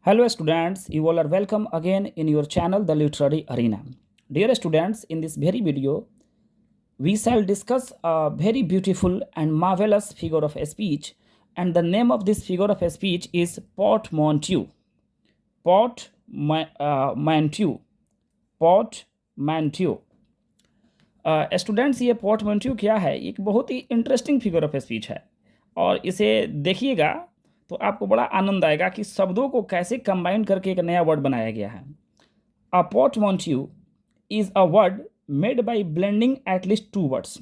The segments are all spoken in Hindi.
Hello students, you all are welcome again in your channel The Literary Arena. Dear students, in this very video, we shall discuss a very beautiful and marvelous figure of speech, and the name of this figure of speech is portmanteau. Portmanteau. Portmanteau. Students, ये पोर्टमैन्ट्यू क्या है? एक बहुत ही इंटरेस्टिंग फिगर ऑफ स्पीच है और इसे देखिएगा तो आपको बड़ा आनंद आएगा कि शब्दों को कैसे कंबाइन करके एक नया वर्ड बनाया गया है। A portmanteau is a word made by blending at least two words.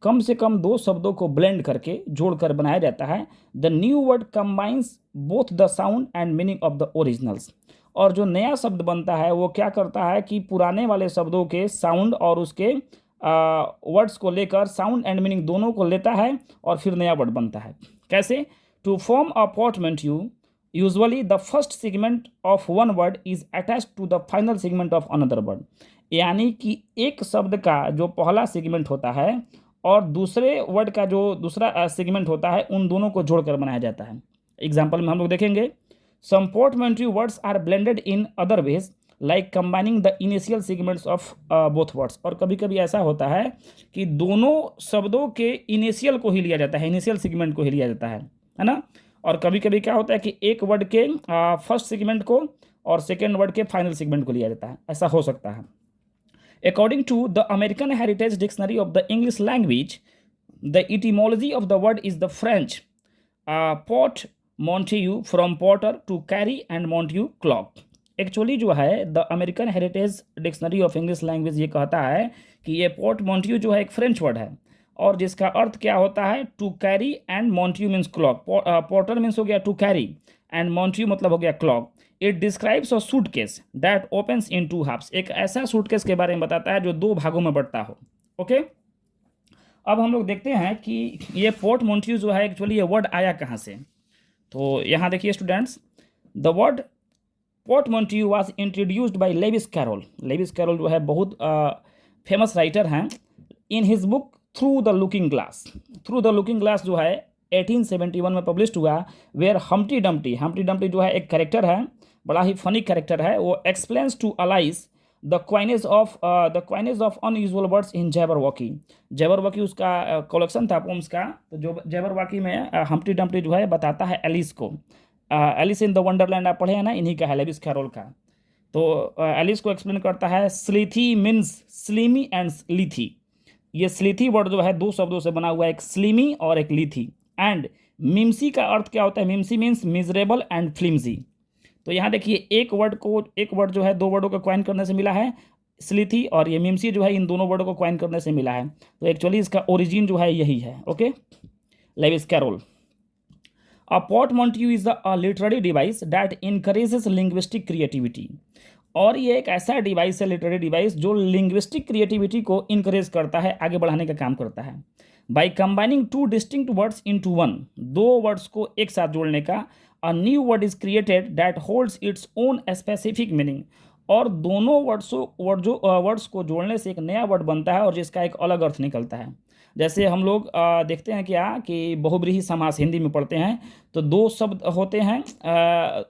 कम से कम दो शब्दों को ब्लेंड करके जोड़कर बनाया जाता है। The new word combines both the sound and meaning of the originals. और जो नया शब्द बनता है वो क्या करता है कि पुराने वाले शब्दों के साउंड और उसके वर्ड्स को लेकर साउंड एंड मीनिंग दोनों को लेता है और फिर नया वर्ड बनता है। कैसे? To form a portmanteau usually the first segment of one word is attached to the final segment of another word. यानी कि एक शब्द का जो पहला सेगमेंट होता है और दूसरे वर्ड का जो दूसरा सेगमेंट होता है, उन दोनों को जोड़कर बनाया जाता है। एग्जाम्पल में हम लोग देखेंगे, some portmanteau words are blended in other ways like combining the initial segments of both words. और कभी कभी ऐसा होता है कि दोनों शब्दों के इनिशियल को ही लिया जाता है, इनिशियल सेगमेंट को ही लिया जाता है ना। और कभी कभी क्या होता है कि एक वर्ड के फर्स्ट सेगमेंट को और सेकेंड वर्ड के फाइनल सेगमेंट को लिया जाता है, ऐसा हो सकता है। According to the American Heritage Dictionary of the English Language, the etymology of the word is the French portmanteau from porter to carry and manteau clock। Actually जो है the American heritage dictionary of English language ये कहता है कि ये पोर्टमैन्ट्यू जो है एक फ्रेंच वर्ड है और जिसका अर्थ क्या होता है, to carry and manteau means cloak. Porter means हो गया टू कैरी एंड मॉन्ट्यू मतलब हो गया cloak. It describes a suitcase that opens in two halves. एक ऐसा सूटकेस के बारे में बताता है जो दो भागों में बढ़ता हो। ओके, अब हम लोग देखते हैं कि ये पोर्टमैन्ट्यू जो है एक्चुअली ये वर्ड आया कहाँ से। तो यहाँ देखिए students, the word portmanteau was introduced by Lewis Carroll. Lewis Carroll जो है बहुत फेमस राइटर हैं। In his book through the looking glass. Through the looking glass जो है 1871 में पब्लिश हुआ, वेयर हम्प्टी डम्प्टी जो है एक कैरेक्टर है, बड़ा ही फनी कैरेक्टर है। वो explains to Alice the coinage of unusual words in Jabberwocky. Jabberwocky उसका कलेक्शन था पोम्स का। तो जो जैबरवॉकी में हम्प्टी डम्प्टी जो है बताता है एलिस को। एलिस इन द वंडरलैंड आप पढ़े हैं ना, इन्हीं का है, लेविस कैरोल का। तो एलिस को एक्सप्लेन करता है, स्लीथी मीन्स स्लीमी एंड लीथी। ये स्लीथी वर्ड जो है दो शब्दों से बना हुआ है, एक स्लीमी और एक लीथी। एंड मिम्सी का अर्थ क्या होता है? मिम्सी मीन्स मिजरेबल एंड फ्लिम्जी। तो यहाँ देखिए एक वर्ड जो है दो वर्डों को क्वाइन करने से मिला है, स्लीथी, और ये मिम्सी जो है इन दोनों वर्डों को क्वाइन करने से मिला है। तो एक्चुअली इसका ओरिजिन जो है यही है। Okay, Lewis Carroll. A portmanteau is a literary device that encourages linguistic creativity। और ये एक ऐसा डिवाइस है, लिटरेरी डिवाइस, जो लिंग्विस्टिक क्रिएटिविटी को इनकरेज करता है, आगे बढ़ाने का काम करता है। By combining two distinct words into one, दो वर्ड्स को एक साथ जोड़ने का, a new word is created that holds its own specific meaning. और दोनों वर्ड्स को जोड़ने से एक नया वर्ड बनता है और जिसका एक अलग अर्थ निकलता है। जैसे हम लोग देखते हैं क्या कि बहुब्रीहि समास हिंदी में पढ़ते हैं, तो दो शब्द होते हैं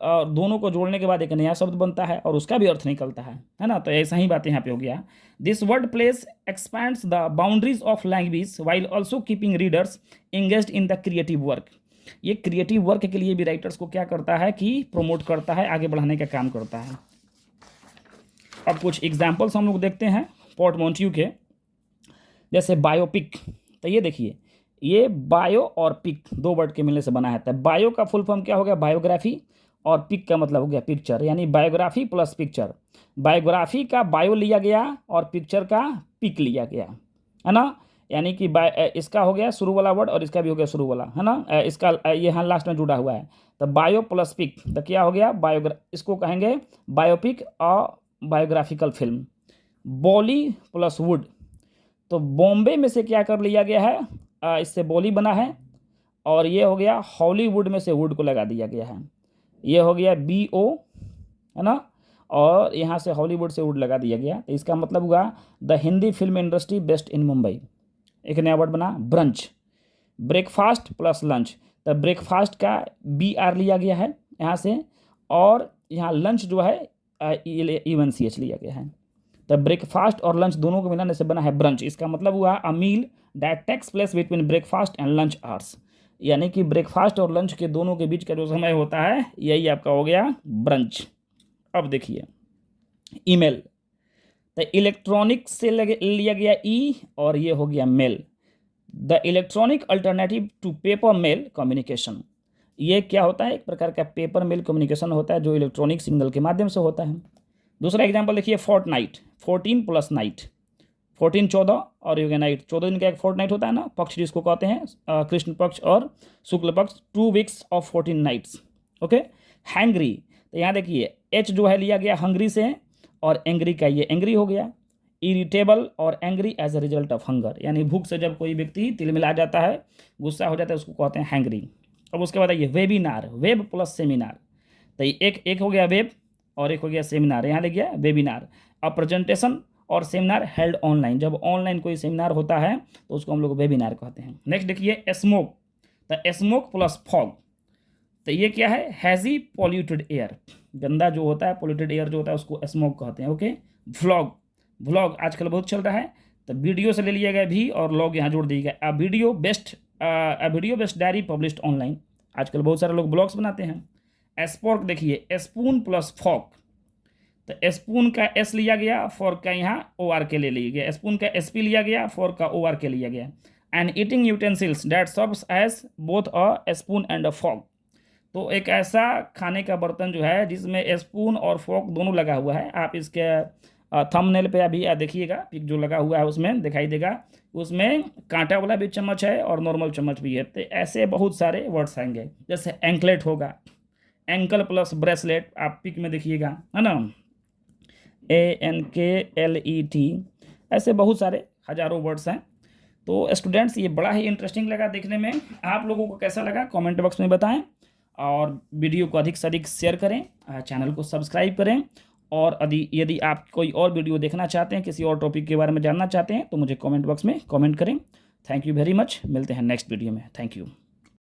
और दोनों को जोड़ने के बाद एक नया शब्द बनता है और उसका भी अर्थ निकलता है ना। तो ऐसा ही बात यहाँ पे हो गया। This word place expands the boundaries of language while also keeping readers engaged in the creative work. ये क्रिएटिव वर्क के लिए भी राइटर्स को क्या करता है कि प्रमोट करता है, आगे बढ़ाने का काम करता है। अब कुछ एग्जाम्पल्स हम लोग देखते हैं पोर्टमैन्ट्यू के। जैसे बायोपिक, तो ये देखिए, ये बायो और पिक दो वर्ड के मिलने से बना है। बायो का फुल फॉर्म क्या हो गया? बायोग्राफी, और पिक का मतलब हो गया पिक्चर, यानी बायोग्राफी प्लस पिक्चर। बायोग्राफी का बायो लिया गया और पिक्चर का पिक लिया गया, है ना। यानी कि इसका हो गया शुरू वाला वर्ड और इसका भी हो गया शुरू वाला, है ना। इसका ये यहाँ लास्ट में जुड़ा हुआ है। तो बायो प्लस पिक तो क्या हो गया? इसको कहेंगे बायोपिक और biographical film. Bolly plus wood, तो बॉम्बे में से क्या कर लिया गया है? इससे बॉली बना है, और ये हो गया हॉलीवुड में से वुड को लगा दिया गया है, ये हो गया BO, है ना। और यहाँ से हॉलीवुड से वुड लगा दिया गया, तो इसका मतलब हुआ the Hindi film industry best in Mumbai. एक नया वर्ड बना ब्रंच। ब्रेकफास्ट प्लस लंच, तो ब्रेकफास्ट का BR लिया गया है यहाँ से, और यहाँ लंच जो है इवन सी एच लिया गया है। तो ब्रेकफास्ट और लंच दोनों को मिलाने से बना है ब्रंच। इसका मतलब हुआ a meal that takes place between breakfast and lunch hours, यानी कि ब्रेकफास्ट और लंच के दोनों के बीच का जो समय होता है यही आपका हो गया ब्रंच। अब देखिए ईमेल, तो इलेक्ट्रॉनिक से लिया गया ई और ये हो गया mail. The electronic alternative to paper mail communication, ये क्या होता है? एक प्रकार का पेपर मेल कम्युनिकेशन होता है जो इलेक्ट्रॉनिक सिग्नल के माध्यम से होता है। दूसरा एग्जाम्पल देखिए फोर्टनाइट, 14 प्लस नाइट, 14 14 और ये नाइट 14 दिन का एक फोर्टनाइट होता है ना, पक्ष जिसको कहते हैं कृष्ण पक्ष और शुक्ल पक्ष, 2 weeks of 14 nights. Okay. Hangry, तो यहाँ देखिए एच जो है लिया गया हंगरी से और एंग्री का ये एंग्री हो गया। इरिटेबल और angry as a result of hunger, यानी भूख से जब कोई व्यक्ति तिलमिला जाता है, गुस्सा हो जाता है, उसको कहते हैं हैंग्री। अब उसके बाद आइए वेबिनार, वेब प्लस सेमिनार, तो एक हो गया वेब और एक हो गया सेमिनार, यहाँ लिख गया वेबिनार। अब प्रेजेंटेशन और सेमिनार हेल्ड ऑनलाइन, जब ऑनलाइन कोई सेमिनार होता है तो उसको हम लोग वेबिनार कहते हैं। नेक्स्ट देखिए स्मोक, तो स्मोक प्लस फॉग, तो ये क्या है? हैज़ी पॉल्यूटेड एयर, गंदा जो होता है पोल्यूटेड एयर जो होता है उसको स्मोक कहते हैं। ओके। व्लॉग, व्लॉग आजकल बहुत चल रहा है, तो वीडियो से ले लिया गया भी और लॉग यहाँ जोड़ दिया गया। A video best diary published online, आजकल बहुत सारे लोग ब्लॉग्स बनाते हैं। स्पोर्क देखिए स्पून प्लस फॉक, तो स्पून का एस लिया गया, फोर्क का यहाँ ओ आर के ले लिया गया, स्पून का एस पी लिया गया, फोर्क का ओ आर के लिया गया। And eating utensils that serves as both a spoon and a fork, तो एक ऐसा खाने का बर्तन जो है जिसमें स्पून और फोर्क दोनों लगा हुआ है। आप इसके थंबनेल पे अभी देखिएगा, पिक जो लगा हुआ है उसमें दिखाई देगा, उसमें कांटा वाला भी चम्मच है और नॉर्मल चम्मच भी है। तो ऐसे बहुत सारे वर्ड्स आएंगे, जैसे एंकलेट होगा, एंकल प्लस ब्रेसलेट, आप पिक में देखिएगा, है ना, ANKLET, ऐसे बहुत सारे हजारों वर्ड्स हैं। तो स्टूडेंट्स ये बड़ा ही इंटरेस्टिंग लगा देखने में, आप लोगों को कैसा लगा कमेंट बॉक्स में बताएं, और वीडियो को अधिक से अधिक शेयर करें, चैनल को सब्सक्राइब करें, और यदि आप कोई और वीडियो देखना चाहते हैं, किसी और टॉपिक के बारे में जानना चाहते हैं, तो मुझे कमेंट बॉक्स में कमेंट करें। थैंक यू वेरी मच, मिलते हैं नेक्स्ट वीडियो में। Thank you.